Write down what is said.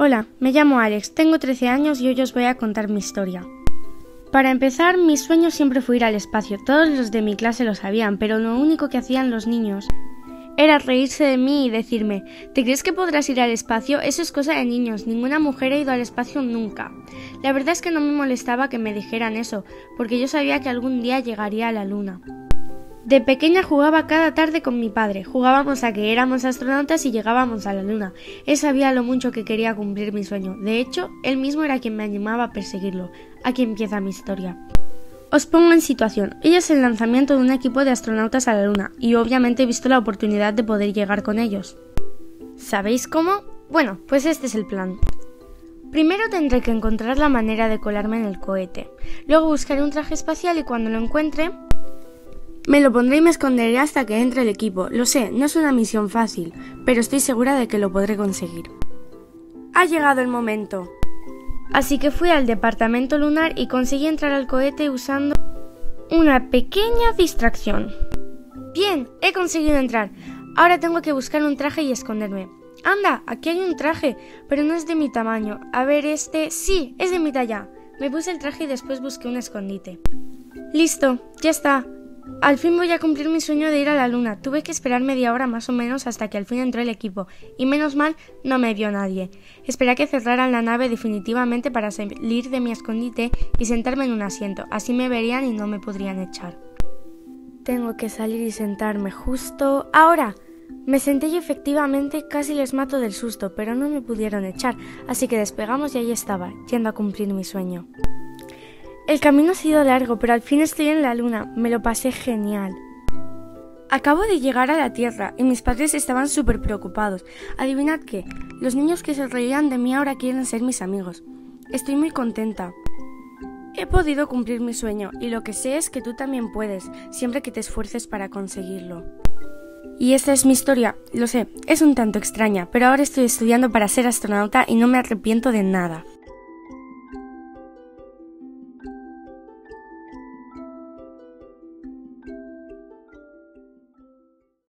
Hola, me llamo Alex, tengo 13 años y hoy os voy a contar mi historia. Para empezar, mi sueño siempre fue ir al espacio. Todos los de mi clase lo sabían, pero lo único que hacían los niños era reírse de mí y decirme: ¿te crees que podrás ir al espacio? Eso es cosa de niños, ninguna mujer ha ido al espacio nunca. La verdad es que no me molestaba que me dijeran eso, porque yo sabía que algún día llegaría a la luna. De pequeña jugaba cada tarde con mi padre. Jugábamos a que éramos astronautas y llegábamos a la luna. Él sabía lo mucho que quería cumplir mi sueño. De hecho, él mismo era quien me animaba a perseguirlo. Aquí empieza mi historia. Os pongo en situación. Hoy es el lanzamiento de un equipo de astronautas a la luna y obviamente he visto la oportunidad de poder llegar con ellos. ¿Sabéis cómo? Bueno, pues este es el plan. Primero tendré que encontrar la manera de colarme en el cohete. Luego buscaré un traje espacial y cuando lo encuentre me lo pondré y me esconderé hasta que entre el equipo. Lo sé, no es una misión fácil, pero estoy segura de que lo podré conseguir. Ha llegado el momento. Así que fui al departamento lunar y conseguí entrar al cohete usando una pequeña distracción. Bien, he conseguido entrar. Ahora tengo que buscar un traje y esconderme. Anda, aquí hay un traje, pero no es de mi tamaño. A ver, sí, es de mi talla. Me puse el traje y después busqué un escondite. Listo, ya está. Al fin voy a cumplir mi sueño de ir a la luna. Tuve que esperar media hora más o menos hasta que al fin entró el equipo. Y menos mal, no me vio nadie. Esperé a que cerraran la nave definitivamente para salir de mi escondite y sentarme en un asiento. Así me verían y no me podrían echar. Tengo que salir y sentarme justo ahora. Me senté y efectivamente casi les mato del susto, pero no me pudieron echar. Así que despegamos y ahí estaba, yendo a cumplir mi sueño. El camino ha sido largo, pero al fin estoy en la luna. Me lo pasé genial. Acabo de llegar a la Tierra y mis padres estaban súper preocupados. Adivinad qué, los niños que se reían de mí ahora quieren ser mis amigos. Estoy muy contenta. He podido cumplir mi sueño y lo que sé es que tú también puedes, siempre que te esfuerces para conseguirlo. Y esta es mi historia, lo sé, es un tanto extraña, pero ahora estoy estudiando para ser astronauta y no me arrepiento de nada.